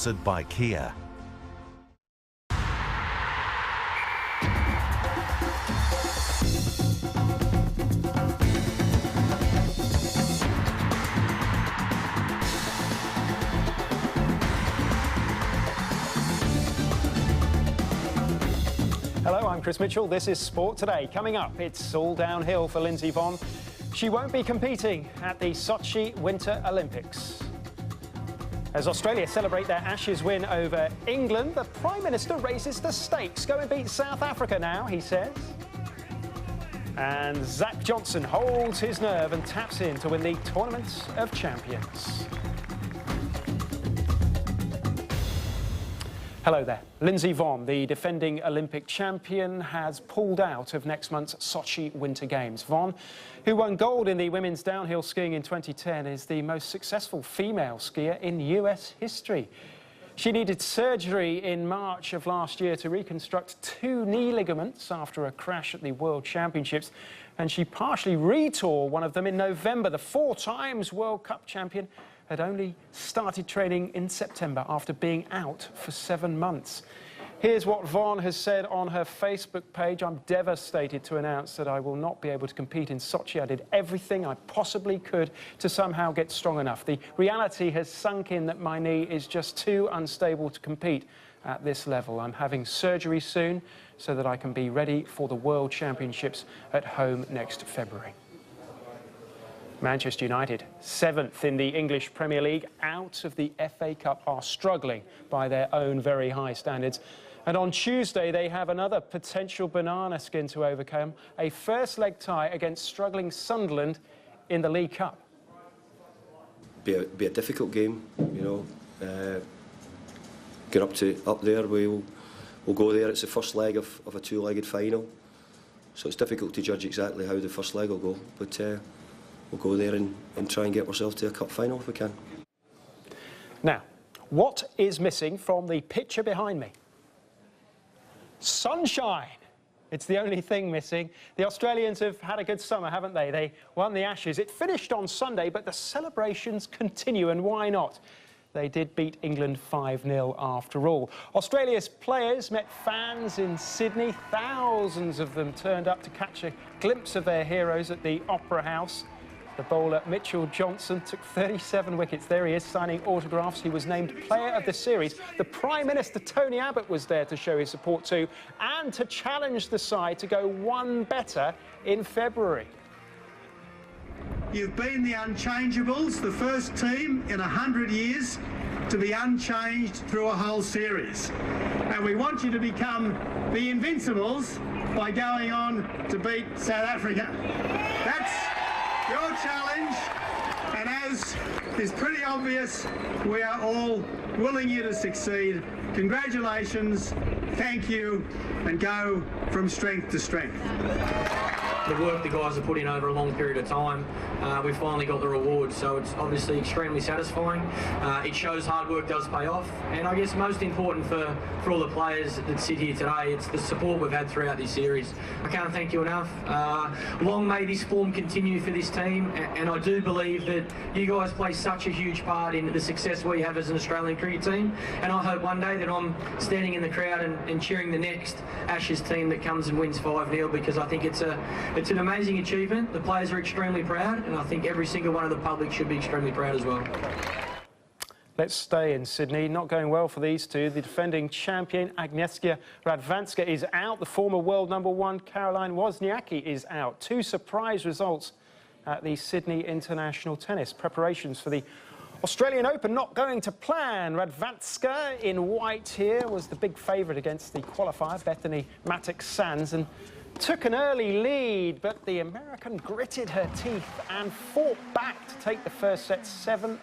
sponsored by Kia. Hello, I'm Chris Mitchell. This is Sport Today. Coming up, it's all downhill for Lindsey Vonn. She won't be competing at the Sochi Winter Olympics. As Australia celebrate their Ashes win over England, the Prime Minister raises the stakes. Go and beat South Africa now, he says. And Zach Johnson holds his nerve and taps in to win the Tournament of Champions. Hello there. Lindsey Vonn, the defending Olympic champion, has pulled out of next month's Sochi Winter Games. Vonn, who won gold in the women's downhill skiing in 2010, is the most successful female skier in US history. She needed surgery in March of last year to reconstruct 2 knee ligaments after a crash at the World Championships, and she partially retore one of them in November. The 4 times World Cup champion had only started training in September after being out for 7 months. Here's what Vonn has said on her Facebook page. I'm devastated to announce that I will not be able to compete in Sochi. I did everything I possibly could to somehow get strong enough. The reality has sunk in that my knee is just too unstable to compete at this level. I'm having surgery soon so that I can be ready for the World Championships at home next February. Manchester United, 7th in the English Premier League, out of the FA Cup, are struggling by their own very high standards. And on Tuesday, they have another potential banana skin to overcome, a first-leg tie against struggling Sunderland in the League Cup. Be a difficult game, you know. Get up there, we'll go there. It's the first leg of a 2-legged final, so it's difficult to judge exactly how the first leg will go. But we'll go there and try and get ourselves to a cup final if we can. Now, what is missing from the picture behind me? Sunshine. It's the only thing missing. The Australians have had a good summer, haven't they? They won the Ashes. It finished on Sunday, but the celebrations continue, and why not? They did beat England 5-0 after all. Australia's players met fans in Sydney. Thousands of them turned up to catch a glimpse of their heroes at the Opera House. The bowler Mitchell Johnson took 37 wickets. There he is, signing autographs. He was named Player of the Series. The Prime Minister, Tony Abbott, was there to show his support too, and to challenge the side to go one better in February. You've been the unchangeables, the first team in 100 years to be unchanged through a whole series. And we want you to become the Invincibles by going on to beat South Africa. That's your challenge, and as is pretty obvious, we are all willing you to succeed. Congratulations, thank you, and go from strength to strength. The work the guys have put in over a long period of time, we finally got the reward, so it's obviously extremely satisfying. It shows hard work does pay off, and I guess most important for all the players that sit here today, it's the support we've had throughout this series. I can't thank you enough. Long may this form continue for this team, and I do believe that you guys play such a huge part in the success we have as an Australian cricket team, and I hope one day that I'm standing in the crowd and cheering the next Ashes team that comes and wins 5-0, because I think it's an amazing achievement. The players are extremely proud, and I think every single one of the public should be extremely proud as well. Let's stay in Sydney. Not going well for these two. The defending champion Agnieszka Radwanska is out. The former world #1 Caroline Wozniacki is out. 2 surprise results at the Sydney International Tennis. Preparations for the Australian Open not going to plan. Radwanska in white here was the big favourite against the qualifier Bethany Mattek-Sands and took an early lead, but the American gritted her teeth and fought back to take the first set 7-5.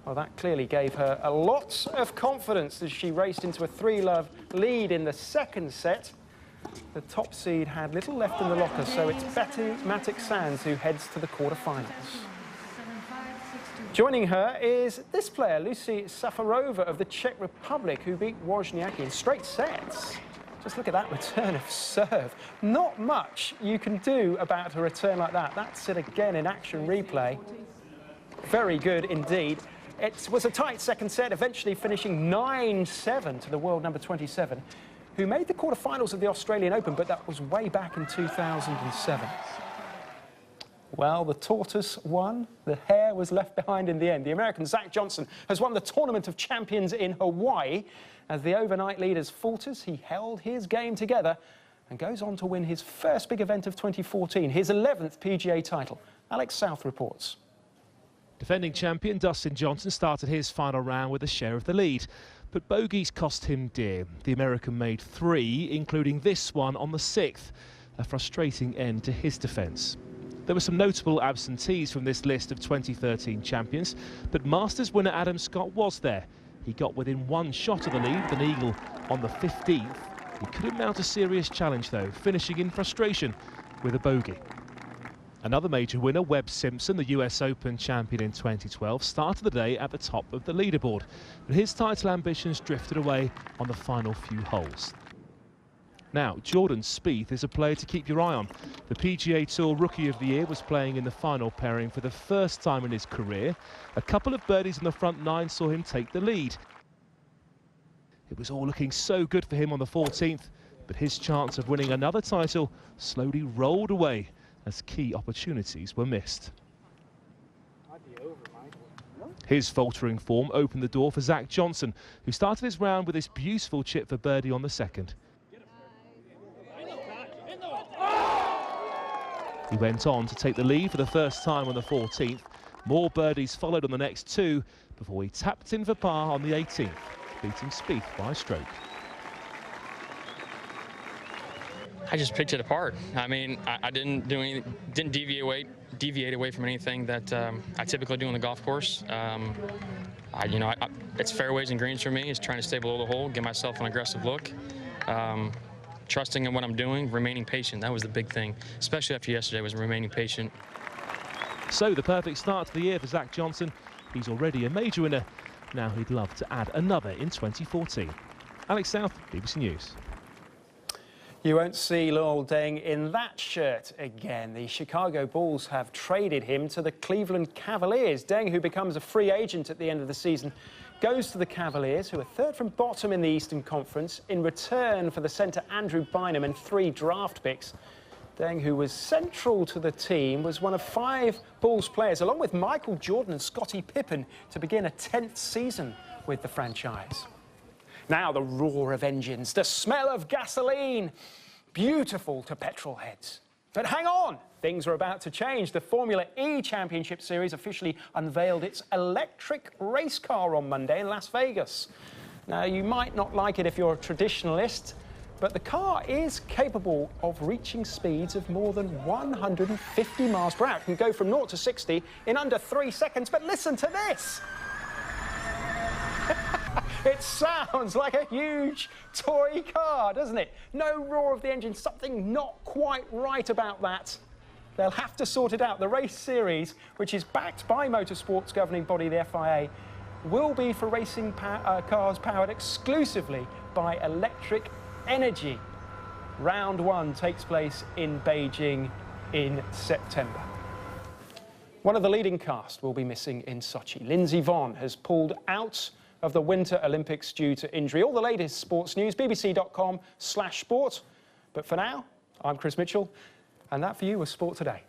Well, that clearly gave her a lot of confidence as she raced into a 3-love lead in the second set. The top seed had little left in the locker, so it's Bethany Mattek-Sands who heads to the quarterfinals. Joining her is this player, Lucy Safarova of the Czech Republic, who beat Wozniacki in straight sets. Just look at that return of serve. Not much you can do about a return like that. That's it again in action replay. Very good indeed. It was a tight second set, eventually finishing 9-7 to the world number 27, who made the quarterfinals of the Australian Open, but that was way back in 2007. Well, the tortoise won. The hare was left behind in the end. The American Zach Johnson has won the Tournament of Champions in Hawaii. As the overnight leaders falters, he held his game together and goes on to win his first big event of 2014, his 11th PGA title. Alex South reports. Defending champion Dustin Johnson started his final round with a share of the lead, but bogeys cost him dear. The American made 3, including this one on the 6th, a frustrating end to his defence. There were some notable absentees from this list of 2013 champions, but Masters winner Adam Scott was there. He got within 1 shot of the lead with an eagle on the 15th. He couldn't mount a serious challenge though, finishing in frustration with a bogey. Another major winner, Webb Simpson, the US Open champion in 2012, started the day at the top of the leaderboard, but his title ambitions drifted away on the final few holes. Now, Jordan Spieth is a player to keep your eye on. The PGA Tour Rookie of the Year was playing in the final pairing for the first time in his career. A couple of birdies in the front 9 saw him take the lead. It was all looking so good for him on the 14th, but his chance of winning another title slowly rolled away as key opportunities were missed. His faltering form opened the door for Zach Johnson, who started his round with this beautiful chip for birdie on the 2nd. He went on to take the lead for the first time on the 14th. More birdies followed on the next 2 before he tapped in for par on the 18th, beating Spieth by a stroke. I just picked it apart. I mean, I didn't do anything, didn't deviate away from anything that I typically do on the golf course. It's fairways and greens for me. It's trying to stay below the hole, give myself an aggressive look. Trusting in what I'm doing, remaining patient. That was the big thing, especially after yesterday, was remaining patient. So the perfect start to the year for Zach Johnson. He's already a major winner. Now he'd love to add another in 2014. Alex South, BBC News. You won't see Luol Deng in that shirt again. The Chicago Bulls have traded him to the Cleveland Cavaliers. Deng, who becomes a free agent at the end of the season, goes to the Cavaliers, who are 3rd from bottom in the Eastern Conference, in return for the centre Andrew Bynum and 3 draft picks. Deng, who was central to the team, was one of 5 Bulls players, along with Michael Jordan and Scottie Pippen, to begin a 10th season with the franchise. Now the roar of engines, the smell of gasoline, beautiful to petrol heads. But hang on, things are about to change. The Formula E Championship Series officially unveiled its electric race car on Monday in Las Vegas. Now, you might not like it if you're a traditionalist, but the car is capable of reaching speeds of more than 150 miles per hour. It can go from 0 to 60 in under 3 seconds, but listen to this. It sounds like a huge toy car, doesn't it? No roar of the engine, something not quite right about that. They'll have to sort it out. The race series, which is backed by motorsport's governing body, the FIA, will be for racing cars powered exclusively by electric energy. Round 1 takes place in Beijing in September. One of the leading cast will be missing in Sochi. Lindsey Vonn has pulled out of the Winter Olympics due to injury. All the latest sports news, bbc.com/sport. But for now, I'm Chris Mitchell, and that for you was Sport Today.